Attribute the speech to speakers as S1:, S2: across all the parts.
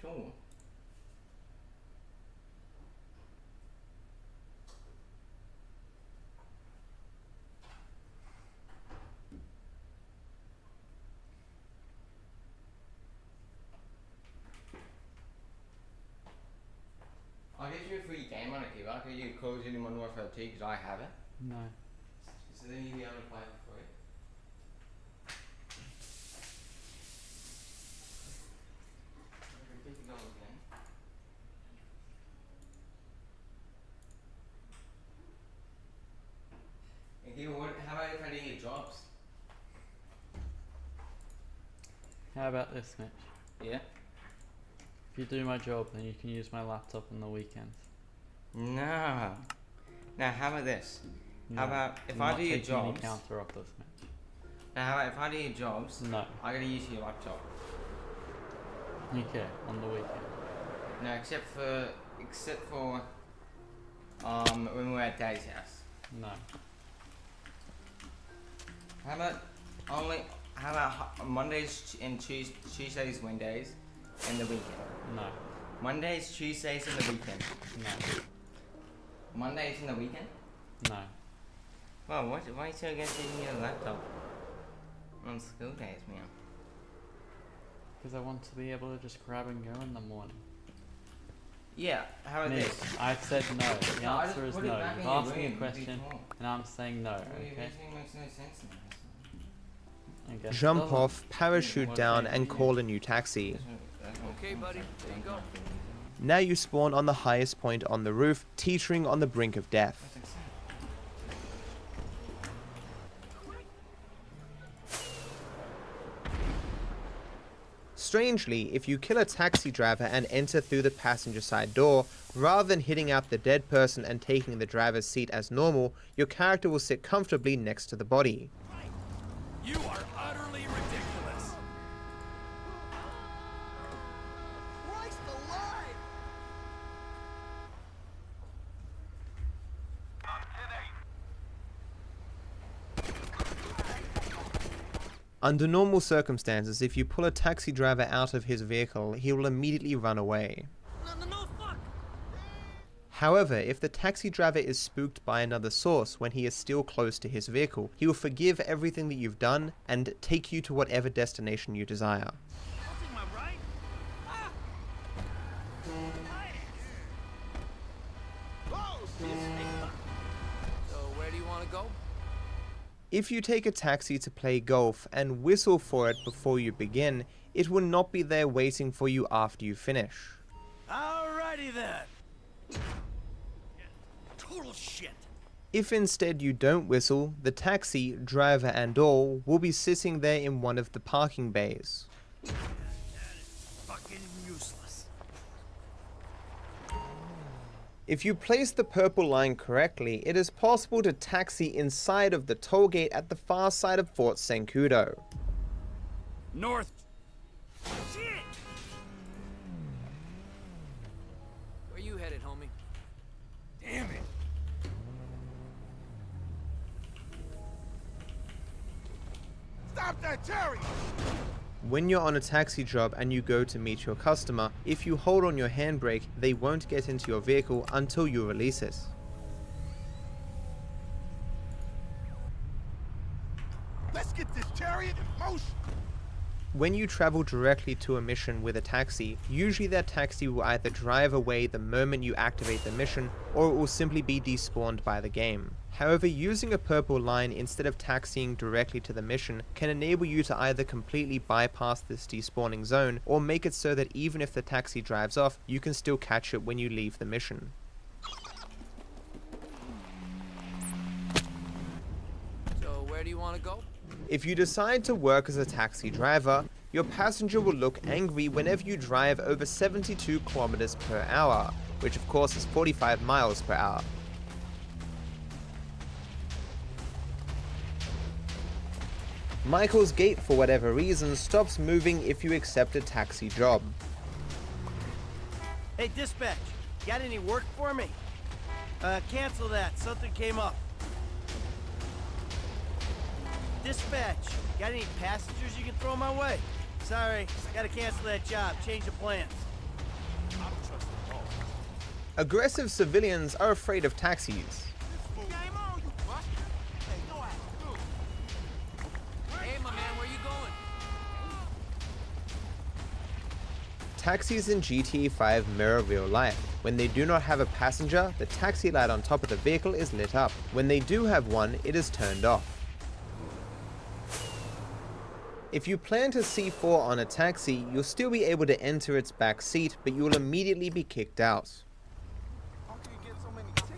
S1: sure. I'll get you a free game on it, Kiva. I'll get you Call of Duty Modern Warfare 2 because I have it.
S2: No.
S1: So then you'll be able to play it for free. $50 again. And Kiva, how about if I do your jobs?
S2: How about this, Mitch?
S1: Yeah?
S2: If you do my job, then you can use my laptop on the weekends.
S1: No. Now, how about this?
S2: No,
S1: How about if
S2: I'm
S1: I
S2: not
S1: do your
S2: taking any
S1: jobs?
S2: counter offers, Mitch.
S1: Now, how about if I do your jobs?
S2: No.
S1: I gotta use your laptop.
S2: Okay, on the weekend.
S1: No, except for when we're at Daddy's house.
S2: No.
S1: How about Mondays and Tuesdays, Wednesdays, and the weekend?
S2: No.
S1: Mondays, Tuesdays, and the weekend.
S2: No.
S1: Mondays and the weekend?
S2: No.
S1: Well, why are you so against using your laptop on school days, man?
S2: Because I want to be able to just grab and go in the morning.
S1: Yeah, how about
S2: Mitch,
S1: this?
S2: I've said no. The
S1: No, I
S2: answer
S1: just
S2: is
S1: put it
S2: no.
S1: back in
S2: You've
S1: your
S2: asked me a
S1: room
S2: question,
S1: before.
S2: and I'm saying no,
S1: Well,
S2: okay?
S1: it makes no sense to me.
S2: I guess it
S3: Jump
S2: doesn't.
S3: off, parachute
S2: What
S3: down,
S2: change
S3: and
S2: do you
S3: call a new taxi.
S4: Okay, buddy, there you go.
S3: Now you spawn on the highest point on the roof, teetering on the brink of death.
S1: That's exciting.
S3: Strangely, if you kill a taxi driver and enter through the passenger side door, rather than hitting out the dead person and taking the driver's seat as normal, your character will sit comfortably next to the body.
S4: You are utterly ridiculous. Christ alive!
S3: Under normal circumstances, if you pull a taxi driver out of his vehicle, he will immediately run away.
S4: No, fuck!
S3: However, if the taxi driver is spooked by another source when he is still close to his vehicle, he will forgive everything that you've done and take you to whatever destination you desire.
S4: I'll take my right. Ah! Whoa, so where do you want to go?
S3: If you take a taxi to play golf and whistle for it before you begin, it will not be there waiting for you after you finish.
S4: Alrighty then. Total shit.
S3: If instead you don't whistle, the taxi, driver and all will be sitting there in one of the parking bays.
S4: That is fucking useless.
S3: If you place the purple line correctly, it is possible to taxi inside of the toll gate at the far side of Fort Sankudo.
S4: North. Shit! Where you headed, homie? Damn it. Stop that, Terry!
S3: When you're on a taxi job and you go to meet your customer, if you hold on your handbrake, they won't get into your vehicle until you release it.
S4: Let's get this chariot in motion!
S3: When you travel directly to a mission with a taxi, usually that taxi will either drive away the moment you activate the mission, or it will simply be despawned by the game. However, using a purple line instead of taxiing directly to the mission can enable you to either completely bypass this despawning zone, or make it so that even if the taxi drives off, you can still catch it when you leave the mission.
S4: So where do you want to go?
S3: If you decide to work as a taxi driver, your passenger will look angry whenever you drive over 72 kilometers per hour, which of course is 45 miles per hour. Michael's gate, for whatever reason, stops moving if you accept a taxi job.
S5: Hey, dispatch, got any work for me? Cancel that, something came up. Dispatch, got any passengers you can throw my way? Sorry, gotta cancel that job, change the plans.
S3: Aggressive civilians are afraid of taxis.
S4: Game on, you fuck. Hey, go out. Hey, my man, where you going?
S3: Taxis in GTA 5 mirror real life. When they do not have a passenger, the taxi light on top of the vehicle is lit up. When they do have one, it is turned off. If you plan to C4 on a taxi, you'll still be able to enter its back seat, but you will immediately be kicked out.
S5: How can you get so many tickets?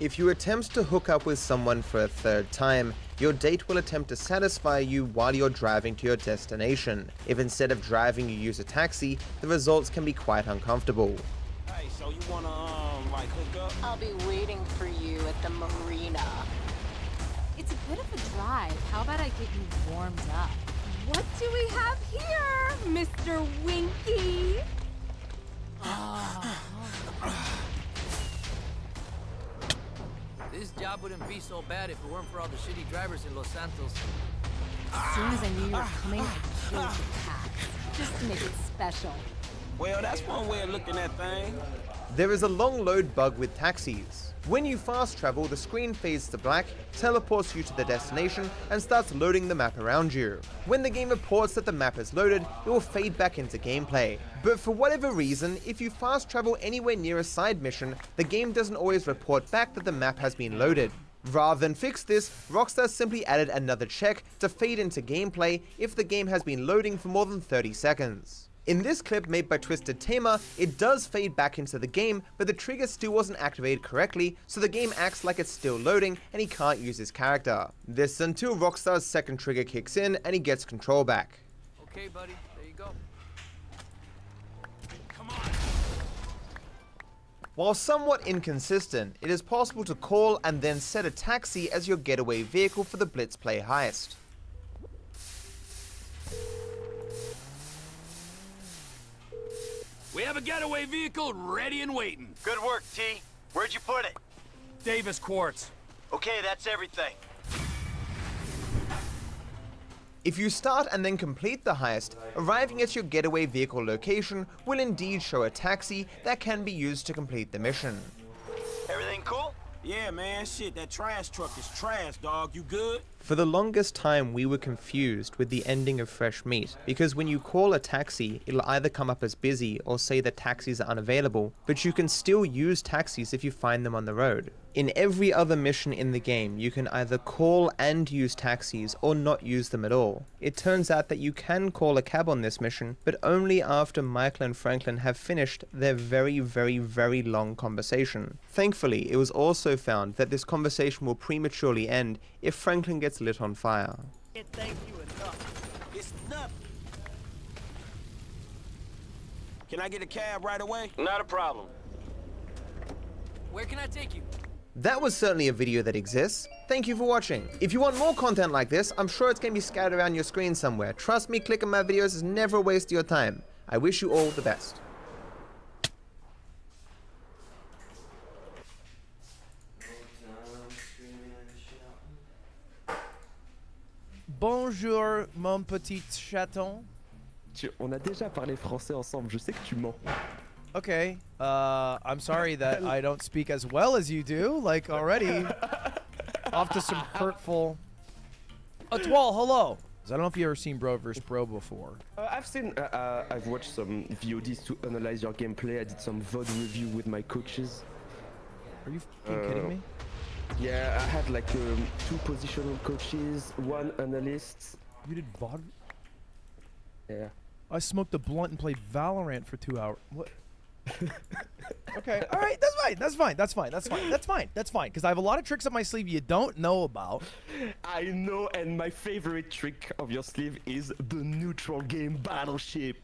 S3: If you attempt to hook up with someone for a third time, your date will attempt to satisfy you while you're driving to your destination. If instead of driving you use a taxi, the results can be quite uncomfortable.
S6: Hey, so you wanna, like, hook up?
S7: I'll be waiting for you at the marina.
S8: It's a bit of a drive. How about I get you warmed up? What do we have here, Mr. Winky?
S4: This job wouldn't be so bad if it weren't for all the shitty drivers in Los Santos.
S8: As soon as I knew you were coming, I killed the cat. Just to make it special.
S6: Well, that's one way of looking at things.
S3: There is a long load bug with taxis. When you fast travel, the screen fades to black, teleports you to the destination, and starts loading the map around you. When the game reports that the map is loaded, it will fade back into gameplay. But for whatever reason, if you fast travel anywhere near a side mission, the game doesn't always report back that the map has been loaded. Rather than fix this, Rockstar simply added another check to fade into gameplay if the game has been loading for more than 30 seconds. In this clip made by Twisted Tamer, it does fade back into the game, but the trigger still wasn't activated correctly, so the game acts like it's still loading and he can't use his character. This until Rockstar's second trigger kicks in and he gets control back.
S4: Okay, buddy, there you go.
S3: While somewhat inconsistent, it is possible to call and then set a taxi as your getaway vehicle for the Blitz Play heist.
S4: We have a getaway vehicle ready and waiting.
S5: Good work, T. Where'd you put it?
S4: Davis Quartz.
S5: Okay, that's everything.
S3: If you start and then complete the heist, arriving at your getaway vehicle location will indeed show a taxi that can be used to complete the mission.
S5: Everything cool?
S6: Yeah, man, shit, that trash truck is trash, dog. You good?
S3: For the longest time, we were confused with the ending of Fresh Meat, because when you call a taxi, it'll either come up as busy or say that taxis are unavailable, but you can still use taxis if you find them on the road. In every other mission in the game, you can either call and use taxis or not use them at all. It turns out that you can call a cab on this mission, but only after Michael and Franklin have finished their very long conversation. Thankfully, it was also found that this conversation will prematurely end if Franklin gets lit on fire.
S5: Can't thank you enough.
S6: It's nothing. Can I get a cab right away?
S5: Not a problem.
S4: Where can I take you?
S3: That was certainly a video that exists. Thank you for watching. If you want more content like this, I'm sure it's going to be scattered around your screen somewhere. Trust me, clicking my videos is never a waste of your time. I wish you all the best.
S9: Bonjour, mon petit chaton.
S10: On a déjà parlé français ensemble, je sais que tu mens.
S9: Okay, I'm sorry that I don't speak as well as you do, like already. Off to some hurtful... Atwal, hello! I don't know if you've ever seen Bro vs. Bro before.
S10: I've watched some VODs to analyze your gameplay. I did some VOD review with my coaches.
S9: Are you fucking kidding me?
S10: Yeah, I had like 2 positional coaches, 1 analyst.
S9: You did VOD?
S10: Yeah.
S9: I smoked a blunt and played Valorant for 2 hours. What? Okay, all right, that's fine, because I have a lot of tricks up my sleeve you don't know about.
S10: I know, and my favorite trick of your sleeve is the neutral game Battleship.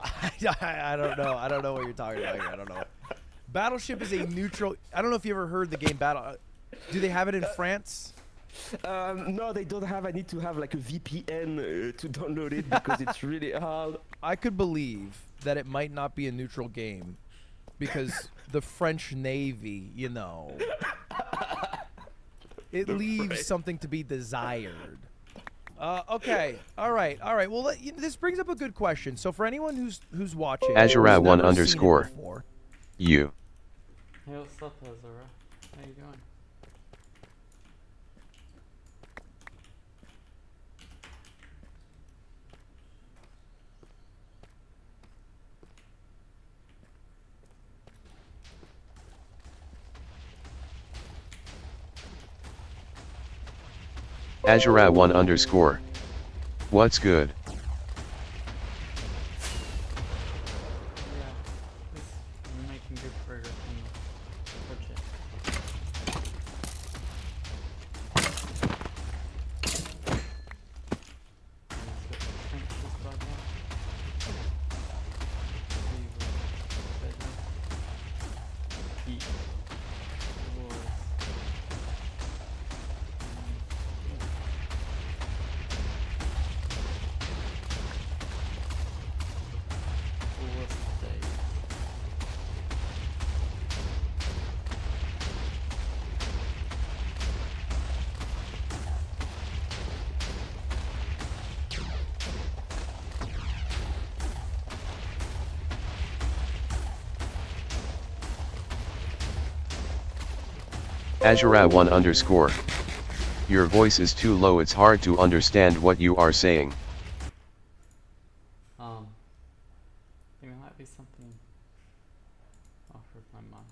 S9: I don't know what you're talking about here. I don't know. Battleship is a neutral. I don't know if you ever heard the game Battle. Do they have it in France?
S10: No, they don't have. I need to have like a VPN to download it because it's really hard.
S9: I could believe that it might not be a neutral game because the French Navy, you know, it leaves something to be desired. Okay. All right. Well, this brings up a good question. So for anyone who's watching,
S11: Azura
S9: who's
S11: one
S9: never seen it
S11: underscore.
S9: before,
S11: You.
S2: Hey, what's up, Azura? How you going?
S11: Azura one underscore. What's good?
S2: Yeah, we're making good progress on the project.
S11: Azura one underscore. Your voice is too low, it's hard to understand what you are saying.
S2: There might be something off with my mic.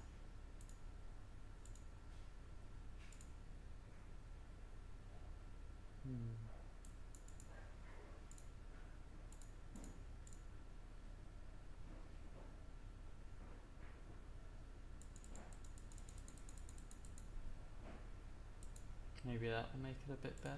S2: Maybe that will make it a bit better.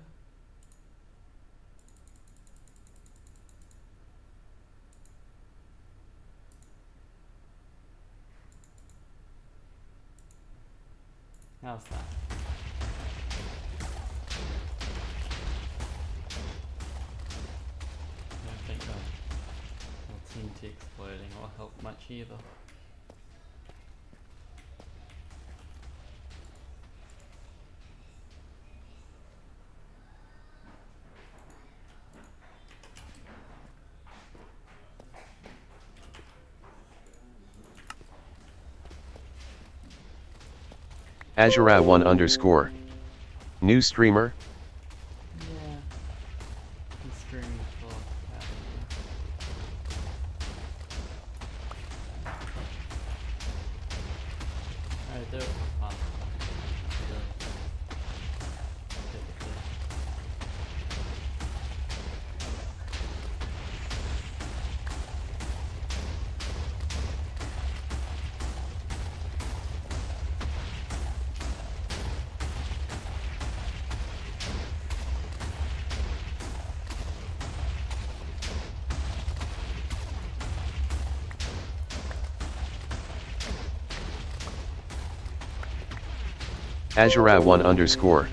S2: How's that? I don't think the TNT exploding will help much either.
S11: Azura one underscore. New streamer?
S2: Yeah. I'm streaming for I do it for fun.
S11: Azura one underscore.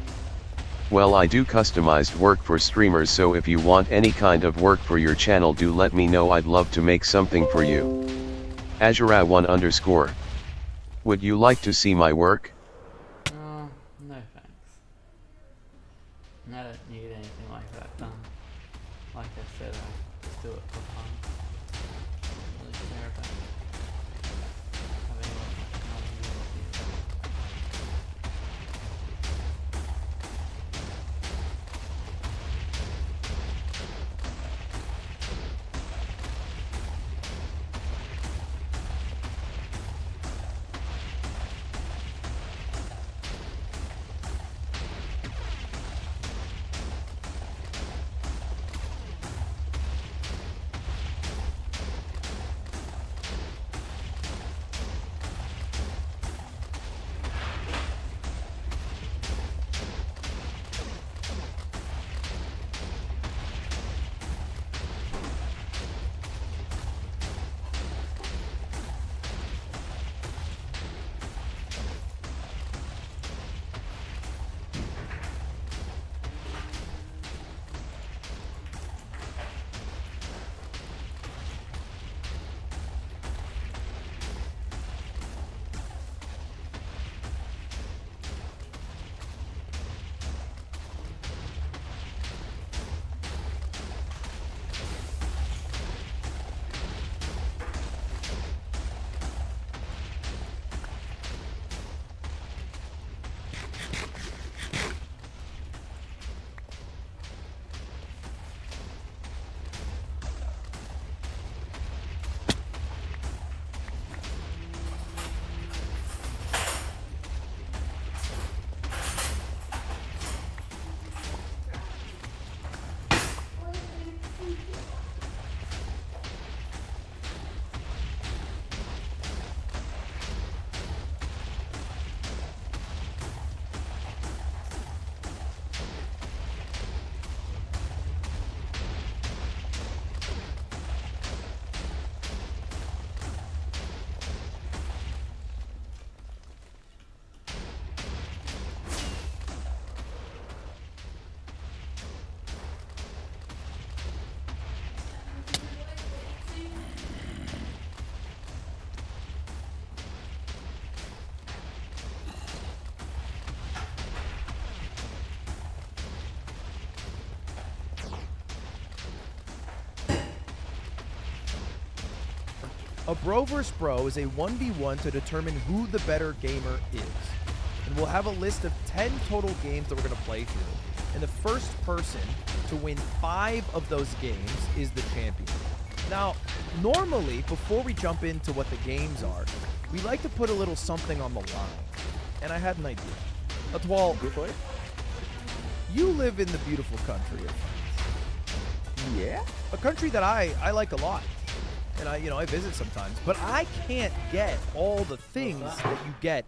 S11: Well, I do customized work for streamers, so if you want any kind of work for your channel, do let me know. I'd love to make something for you. Azura one underscore. Would you like to see my work?
S2: No thanks. I don't need anything like that done. Like I said, I just do it for fun. I don't really care about having much money or anything.
S9: A bro vs. bro is a 1v1 to determine who the better gamer is. And we'll have a list of 10 total games that we're going to play through. And the first person to win 5 of those games is the champion. Now, normally, before we jump into what the games are, we like to put a little something on the line. And I had an idea. Atwal, you live in the beautiful country of France.
S10: Yeah?
S9: A country that I like a lot. And I visit sometimes. But I can't get all the things that you get